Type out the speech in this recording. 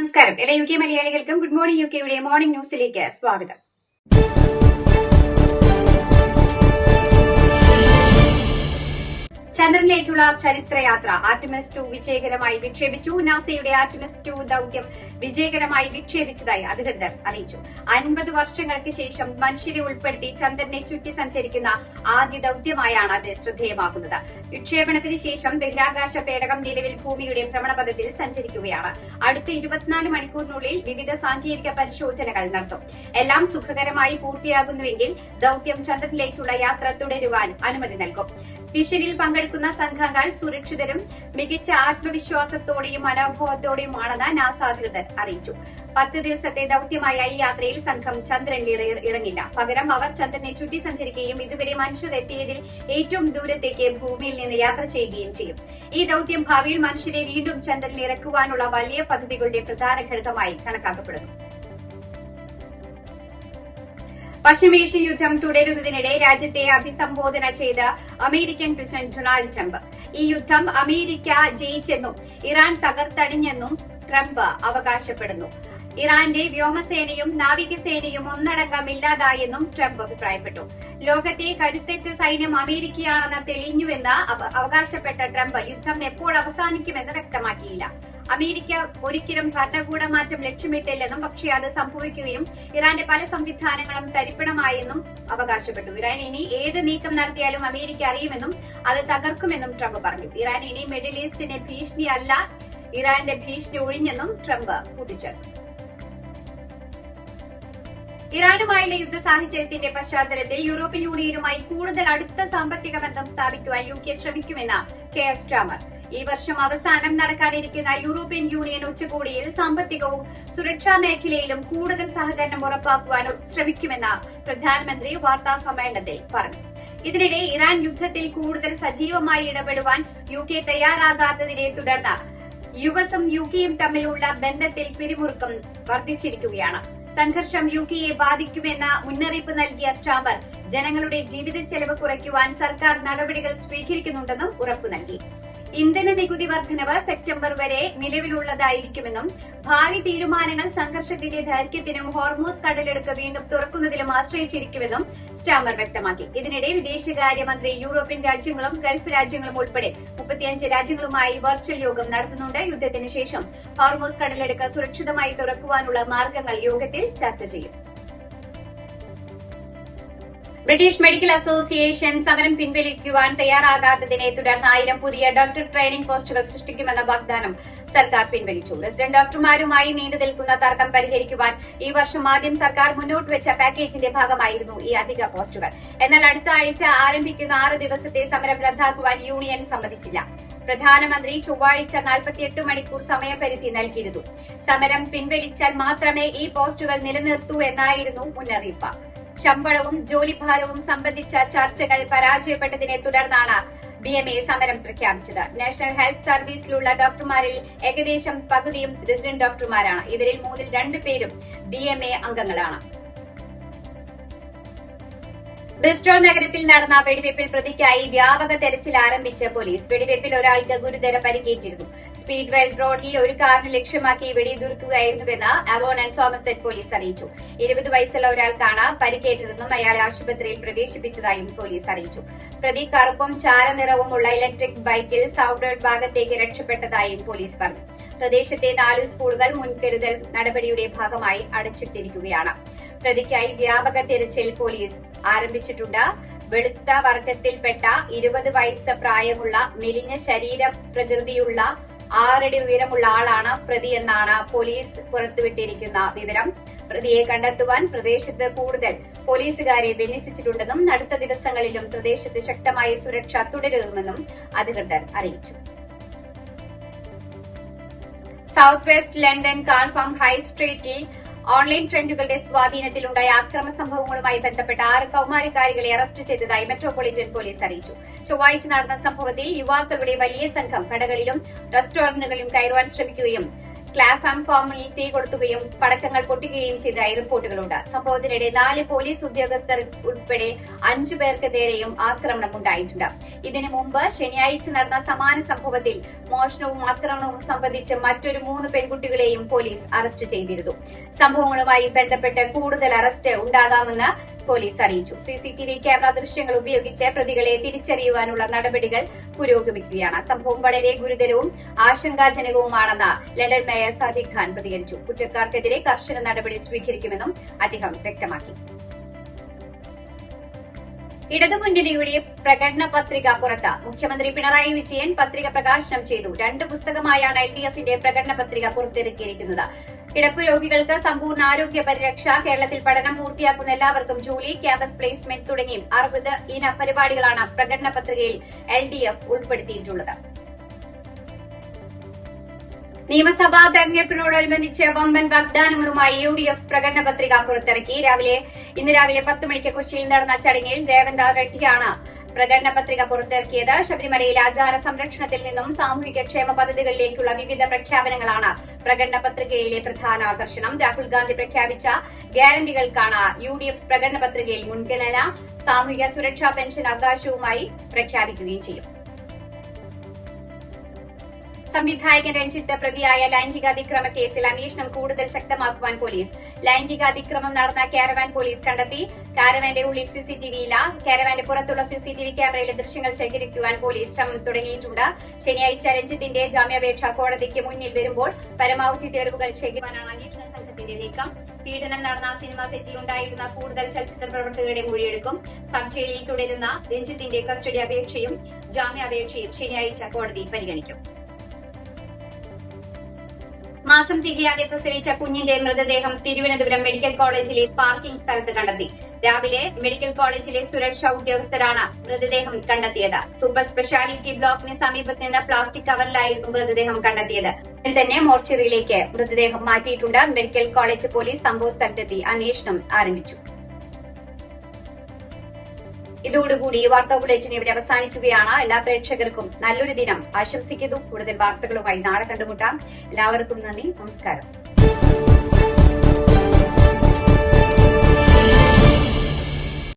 നമസ്കാരം. എല്ലാ UK മലയാളികൾക്കും ഗുഡ് മോർണിംഗ് UKയുടെ മോർണിംഗ് ന്യൂസിലേക്ക് സ്വാഗതം. ചന്ദ്രനിലേക്കുള്ള ചരിത്രയാത്ര ആർട്ടിമിസ് 2 വിജയകരമായി വിക്ഷേപിച്ചു. നാസയുടെ ആർട്ടിമിസ് 2 ദൌത്യം വിജയകരമായി വിക്ഷേപിച്ചതായി അധികൃതർ അറിയിച്ചു. 50 വർഷങ്ങൾക്ക് ശേഷം മനുഷ്യരെ ഉൾപ്പെടുത്തി ചന്ദ്രനെ ചുറ്റി സഞ്ചരിക്കുന്ന ആദ്യ ദൌത്യമായാണ് അത് ശ്രദ്ധേയമാകുന്നത്. വിക്ഷേപണത്തിന് ശേഷം ബഹിരാകാശ പേടകം നിലവിൽ ഭൂമിയുടെ ഭ്രമണപഥത്തിൽ സഞ്ചരിക്കുകയാണ്. അടുത്ത 24 മണിക്കൂറിനുള്ളിൽ വിവിധ സാങ്കേതിക പരിശോധനകൾ നടത്തും. എല്ലാം സുഖകരമായി പൂർത്തിയാകുന്നുവെങ്കിൽ ദൌത്യം ചന്ദ്രനിലേക്കുള്ള യാത്ര തുടരുവാൻ അനുമതി നൽകും. മിഷനിൽ പങ്കെടുക്കുന്ന സംഘങ്ങൾ സുരക്ഷിതരും മികച്ച ആത്മവിശ്വാസത്തോടെയും മനോഭാവത്തോടെയുമാണെന്ന് നാസ അധികൃതർ അറിയിച്ചു. 10 ദിവസത്തെ ദൌത്യമായ ഈ യാത്രയിൽ സംഘം ചന്ദ്രനിൽ ഇറങ്ങില്ല. പകരം അവർ ചന്ദ്രനെ ചുറ്റി സഞ്ചരിക്കുകയും ഇതുവരെ മനുഷ്യർ എത്തിയതിൽ ഏറ്റവും ദൂരത്തേക്ക് ഭൂമിയിൽ നിന്ന് യാത്ര ചെയ്യുകയും ചെയ്യും. ഈ ദൌത്യം ഭാവിയിൽ മനുഷ്യരെ വീണ്ടും ചന്ദ്രനിൽ ഇറക്കുവാനുള്ള വലിയ പദ്ധതികളുടെ പ്രധാന ഘടകമായി കണക്കാക്കപ്പെടുന്നു. പശ്ചിമേഷ്യൻ യുദ്ധം തുടരുന്നതിനിടെ രാജ്യത്തെ അഭിസംബോധന ചെയ്ത അമേരിക്കൻ പ്രസിഡന്റ് ഡൊണാൾഡ് ട്രംപ് ഈ യുദ്ധം അമേരിക്ക ജയിച്ചെന്നും ഇറാൻ തകർത്തടിഞ്ഞെന്നും ട്രംപ് അവകാശപ്പെടുന്നു. ഇറാന്റെ വ്യോമസേനയും നാവികസേനയും ഒന്നടങ്കം ഇല്ലാതായെന്നും ട്രംപ് അഭിപ്രായപ്പെട്ടു. ലോകത്തെ കരുത്തേറ്റ സൈന്യം അമേരിക്കയാണെന്ന് തെളിഞ്ഞുവെന്ന് അവകാശപ്പെട്ട ട്രംപ് യുദ്ധം എപ്പോൾ അവസാനിക്കുമെന്ന് വ്യക്തമാക്കിയില്ല. അമേരിക്ക ഒരിക്കലും ഭരണകൂട മാറ്റം ലക്ഷ്യമിട്ടില്ലെന്നും പക്ഷേ അത് സംഭവിക്കുകയും ഇറാന്റെ പല സംവിധാനങ്ങളും തരിപ്പണമായെന്നും അവകാശപ്പെട്ടു. ഇറാൻ ഇനി ഏത് നീക്കം നടത്തിയാലും അമേരിക്ക അറിയുമെന്നും അത് തകർക്കുമെന്നും ട്രംപ് പറഞ്ഞു. ഇറാൻ ഇനി മിഡിൽ ഈസ്റ്റിന്റെ ഭീഷണിയല്ല, ഇറാന്റെ ഭീഷണി ഒഴിഞ്ഞെന്നും ട്രംപ് കൂട്ടിച്ചേർത്തു. ഇറാനുമായുള്ള യുദ്ധ സാഹചര്യത്തിന്റെ പശ്ചാത്തലത്തിൽ യൂറോപ്യൻ യൂണിയനുമായി കൂടുതൽ അടുത്ത സാമ്പത്തിക ബന്ധം സ്ഥാപിക്കുവാൻ UK ശ്രമിക്കുമെന്ന് കെയർ സ്റ്റാമർ. ഈ വർഷം അവസാനം നടക്കാനിരിക്കുന്ന യൂറോപ്യൻ യൂണിയൻ ഉച്ചകോടിയിൽ സാമ്പത്തികവും സുരക്ഷാ മേഖലയിലും കൂടുതൽ സഹകരണം ഉറപ്പാക്കുവാൻ ശ്രമിക്കുമെന്ന് പ്രധാനമന്ത്രി വാർത്താ സമ്മേളനത്തിൽ പറഞ്ഞു. ഇതിനിടെ ഇറാൻ യുദ്ധത്തിൽ കൂടുതൽ സജീവമായി ഇടപെടുവാൻ UK തയ്യാറാകാത്തതിനെ തുടർന്ന് US-ഉം UKയും തമ്മിലുള്ള ബന്ധത്തിൽ പിരിമുറുക്കം വർദ്ധിച്ചിരിക്കുകയാണ്. സംഘർഷം UKയെ ബാധിക്കുമെന്ന മുന്നറിയിപ്പ് നൽകിയ സ്റ്റാമർ ജനങ്ങളുടെ ജീവിത ചെലവ് കുറയ്ക്കുവാൻ സർക്കാർ നടപടികൾ സ്വീകരിക്കുന്നുണ്ടെന്നും ഉറപ്പു നൽകി. ഇന്ധന നികുതി വർധനവ് സെപ്റ്റംബർ വരെ നിലവിലുള്ളതായിരിക്കുമെന്നും ഭാവി തീരുമാനങ്ങൾ സംഘർഷത്തിന്റെ ദൈർഘ്യത്തിനും ഹോർമൂസ് കടലിടുക്ക് വീണ്ടും തുറക്കുന്നതിലും ആശ്രയിച്ചിരിക്കുമെന്നും സ്റ്റാമർ വ്യക്തമാക്കി. ഇതിനിടെ വിദേശകാര്യമന്ത്രി യൂറോപ്യൻ രാജ്യങ്ങളും ഗൾഫ് രാജ്യങ്ങളും ഉൾപ്പെടെ 35 രാജ്യങ്ങളുമായി വെർച്വൽ യോഗം നടത്തുന്നുണ്ട്. യുദ്ധത്തിന് ശേഷം ഹോർമൂസ് കടലിടുക്ക് സുരക്ഷിതമായി തുറക്കുവാനുള്ള മാർഗങ്ങൾ യോഗത്തിൽ ചർച്ച ചെയ്യും. ബ്രിട്ടീഷ് മെഡിക്കൽ അസോസിയേഷൻ സമരം പിൻവലിക്കുവാൻ തയ്യാറാകാത്തതിനെ തുടർന്ന് 1000 പുതിയ ഡോക്ടർ ട്രെയിനിംഗ് പോസ്റ്റുകൾ സൃഷ്ടിക്കുമെന്ന വാഗ്ദാനം സർക്കാർ പിൻവലിച്ചു. റെസിഡന്റ് ഡോക്ടർമാരുമായി നീണ്ടുനിൽക്കുന്ന തർക്കം പരിഹരിക്കുവാൻ ഈ വർഷം ആദ്യം സർക്കാർ മുന്നോട്ട് വെച്ച പാക്കേജിന്റെ ഭാഗമായിരുന്നു ഈ അധിക പോസ്റ്റുകൾ. എന്നാൽ അടുത്ത ആഴ്ച ആരംഭിക്കുന്ന 6 ദിവസത്തെ സമരം റദ്ദാക്കുവാൻ യൂണിയൻ സമ്മതിച്ചില്ല. പ്രധാനമന്ത്രി ചൊവ്വാഴ്ച 48 മണിക്കൂർ സമയപരിധി നൽകിയിരുന്നു. സമരം പിൻവലിച്ചാൽ മാത്രമേ ഈ പോസ്റ്റുകൾ നിലനിർത്തൂ എന്നായിരുന്നു മുന്നറിയിപ്പ്. ശമ്പളവും ജോലിഭാരവും സംബന്ധിച്ച ചർച്ചകൾ പരാജയപ്പെട്ടതിനെ തുടർന്നാണ് BMA സമരം പ്രഖ്യാപിച്ചത്. നാഷണൽ ഹെൽത്ത് സർവീസിലുള്ള ഡോക്ടർമാരിൽ ഏകദേശം പകുതിയും റെസിഡന്റ് ഡോക്ടർമാരാണ്. ഇവരിൽ 3-ൽ 2 പേരും BMA അംഗങ്ങളാണ്. ബ്രിസ്റ്റോൾ നഗരത്തിൽ നടന്ന വെടിവയ്പിൽ പ്രതിക്കായി വ്യാപക തെരച്ചിൽ ആരംഭിച്ച പോലീസ്. വെടിവയ്പിൽ ഒരാൾക്ക് ഗുരുതര പരിക്കേറ്റിരുന്നു. സ്പീഡ്വെൽ റോഡിൽ ഒരു കാറിന് ലക്ഷ്യമാക്കി വെടിയുതിർക്കുകയായിരുന്നുവെന്ന് അവോൺ ആൻഡ് സോമർസെറ്റ് പോലീസ് അറിയിച്ചു. 20 വയസ്സുള്ള ഒരാൾക്കാണ് പരിക്കേറ്റതെന്നും അയാളെ ആശുപത്രിയിൽ പ്രവേശിപ്പിച്ചതായും പോലീസ് അറിയിച്ചു. പ്രതി കറുപ്പും ചാരനിറവുമുള്ള ഇലക്ട്രിക് ബൈക്കിൽ സൌത്ത് ഭാഗത്തേക്ക് രക്ഷപ്പെട്ടതായും പോലീസ് പറഞ്ഞു. പ്രദേശത്തെ 4 സ്കൂളുകൾ മുൻകരുതൽ നടപടിയുടെ ഭാഗമായി അടച്ചിട്ടിരിക്കുകയാണ്. പ്രതിക്കായി വ്യാപക തിരച്ചിൽ പോലീസ് ആരംഭിച്ചിട്ടുണ്ട്. വെളുത്ത വർഗത്തിൽപ്പെട്ട 20 വയസ്സ് പ്രായമുള്ള മെലിഞ്ഞ ശരീര പ്രകൃതിയുള്ള 6 അടി ഉയരമുള്ള ആളാണ് പ്രതിയെന്നാണ് പോലീസ് പുറത്തുവിട്ടിരിക്കുന്ന വിവരം. പ്രതിയെ കണ്ടെത്തുവാൻ പ്രദേശത്ത് കൂടുതൽ പോലീസുകാരെ വിന്യസിച്ചിട്ടുണ്ടെന്നും അടുത്ത ദിവസങ്ങളിലും പ്രദേശത്ത് ശക്തമായ സുരക്ഷ തുടരുമെന്നും അധികൃതർ അറിയിച്ചു. South west London Clapham high സ്ട്രീറ്റിൽ ഓൺലൈൻ ട്രെൻഡുകളുടെ സ്വാധീനത്തിലുണ്ടായ അക്രമ സംഭവങ്ങളുമായി ബന്ധപ്പെട്ട 6 കൌമാരക്കാരികളെ അറസ്റ്റ് ചെയ്തതായി മെട്രോപൊളിറ്റൻ പോലീസ് അറിയിച്ചു. ചൊവ്വാഴ്ച നടന്ന സംഭവത്തിൽ യുവാക്കളുടെ വലിയ സംഘം കടകളിലും റെസ്റ്റോറന്റുകളിലും കയറുവാൻ ശ്രമിക്കുകയും ക്ലാഫാം കോമിൽ തീ കൊളുത്തുകയും പടക്കങ്ങൾ പൊട്ടിക്കുകയും ചെയ്തതായി റിപ്പോർട്ടുകളുണ്ട്. സംഭവത്തിനിടെ 4 പോലീസ് ഉദ്യോഗസ്ഥർ ഉൾപ്പെടെ 5 പേർക്ക് നേരെയും ആക്രമണമുണ്ടായിട്ടുണ്ട്. ഇതിനു മുമ്പ് ശനിയാഴ്ച നടന്ന സമാന സംഭവത്തിൽ മോഷണവും ആക്രമണവും സംബന്ധിച്ച് മറ്റൊരു 3 പെൺകുട്ടികളെയും പോലീസ് അറസ്റ്റ് ചെയ്തിരുന്നു. സംഭവങ്ങളുമായി ബന്ധപ്പെട്ട് കൂടുതൽ അറസ്റ്റ് ഉണ്ടാകാമെന്ന് പോലീസ് അറിയിച്ചു. സിസിടിവി ക്യാമറ ദൃശ്യങ്ങൾ ഉപയോഗിച്ച് പ്രതികളെ തിരിച്ചറിയുവാനുള്ള നടപടികൾ പുരോഗമിക്കുകയാണ്. സംഭവം വളരെ ഗുരുതരവും ആശങ്കാജനകവുമാണെന്ന് ലണ്ടൻ മേയർ സാദിഖ് ഖാൻ പ്രതികരിച്ചു. കുറ്റക്കാർക്കെതിരെ കർശന നടപടി സ്വീകരിക്കുമെന്നും അദ്ദേഹം വ്യക്തമാക്കി. ഇടതുമുന്നണിയുടെ പ്രകടന പത്രിക പുറത്ത്. മുഖ്യമന്ത്രി പിണറായി വിജയൻ പത്രിക പ്രകാശനം ചെയ്തു. 2 പുസ്തകമായാണ് LDFന്റെ പ്രകടന പത്രിക പുറത്തിറക്കിയിരിക്കുന്നത്. കിടപ്പ് രോഗികൾക്ക് സമ്പൂർണ്ണ ആരോഗ്യ പരിരക്ഷ, കേരളത്തിൽ പഠനം പൂർത്തിയാക്കുന്ന എല്ലാവർക്കും ജോലി, ക്യാമ്പസ് പ്ലേസ്മെന്റ് തുടങ്ങി 60 ഇന പരിപാടികളാണ് പ്രകടന പത്രികയിൽ LDF ഉൾപ്പെടുത്തിയിട്ടുള്ളത്. നിയമസഭാ തെരഞ്ഞെടുപ്പിനോടനുബന്ധിച്ച് വമ്പൻ വാഗ്ദാനങ്ങളുമായി UDF പ്രകടന പത്രിക പുറത്തിറക്കി. ഇന്ന് രാവിലെ 10 മണിക്ക് കൊച്ചിയിൽ നടന്ന ചടങ്ങിൽ രേവന്ത് റെഡ്ഡിയാണ് പ്രകടന പത്രിക പുറത്തിറക്കിയത്. ശബരിമലയിൽ ആചാര സംരക്ഷണത്തിൽ നിന്നും സാമൂഹിക ക്ഷേമ പദ്ധതികളിലേക്കുള്ള വിവിധ പ്രഖ്യാപനങ്ങളാണ് പ്രകടന പത്രികയിലെ പ്രധാന ആകർഷണം. രാഹുൽ ഗാന്ധി പ്രഖ്യാപിച്ച ഗ്യാരണ്ടികൾക്കാണ് UDF പ്രകടന പത്രികയിൽ മുൻഗണന. സാമൂഹിക സുരക്ഷാ പെൻഷൻ അവകാശവുമായി പ്രഖ്യാപിക്കുകയും ചെയ്യും. സംവിധായകൻ രഞ്ജിത്ത് പ്രതിയായ ലൈംഗികാതിക്രമ കേസിൽ അന്വേഷണം കൂടുതൽ ശക്തമാക്കുവാൻ പോലീസ്. ലൈംഗികാതിക്രമം നടന്ന കാരവാൻ പോലീസ് കണ്ടെത്തി. കാരവാന്റെ ഉള്ളിൽ CCTV ഇല്ല. കാരവാന്റെ പുറത്തുള്ള CCTV ക്യാമറയിലെ ദൃശ്യങ്ങൾ ശേഖരിക്കുവാൻ പോലീസ് ശ്രമം തുടങ്ങിയിട്ടുണ്ട്. ശനിയാഴ്ച രഞ്ജിത്തിന്റെ ജാമ്യാപേക്ഷ കോടതിക്ക് മുന്നിൽ വരുമ്പോൾ പരമാവധി തെളിവുകൾ ശേഖരിക്കാനാണ് അന്വേഷണ സംഘത്തിന്റെ നീക്കം. പീഡനം നടന്ന സിനിമാ സെറ്റിൽ ഉണ്ടായിരുന്ന കൂടുതൽ ചലച്ചിത്ര പ്രവർത്തകരുടെ മൊഴിയെടുക്കും. സബ് ജയിലിൽ തുടരുന്ന രഞ്ജിത്തിന്റെ കസ്റ്റഡി അപേക്ഷയും ജാമ്യാപേക്ഷയും ശനിയാഴ്ച കോടതി പരിഗണിക്കും. മാസം തികയാതെ പ്രസവിച്ച കുഞ്ഞിന്റെ മൃതദേഹം തിരുവനന്തപുരം മെഡിക്കൽ കോളേജിലെ പാർക്കിംഗ് സ്ഥലത്ത് കണ്ടെത്തി. രാവിലെ മെഡിക്കൽ കോളേജിലെ സുരക്ഷാ ഉദ്യോഗസ്ഥരാണ് മൃതദേഹം കണ്ടെത്തിയത്. സൂപ്പർ സ്പെഷ്യാലിറ്റി ബ്ലോക്കിന് സമീപത്ത് നിന്ന് പ്ലാസ്റ്റിക് കവറിലായിരുന്നു മൃതദേഹം കണ്ടെത്തിയത്. ഉടൻ തന്നെ മോർച്ചറിയിലേക്ക് മൃതദേഹം മാറ്റിയിട്ടുണ്ട്. മെഡിക്കൽ കോളേജ് പോലീസ് സംഭവ സ്ഥലത്തെത്തി അന്വേഷണം ആരംഭിച്ചു. ഇതോടുകൂടി വാർത്താ ബുള്ളറ്റിൻ ഇവിടെ അവസാനിക്കുകയാണ്. എല്ലാ പ്രേക്ഷകർക്കും നല്ലൊരു ദിനം ആശംസിക്കുന്നു. കൂടുതൽ വാർത്തകളുമായി നാളെ കണ്ടുമുട്ടാം. എല്ലാവർക്കും നന്ദി, നമസ്കാരം.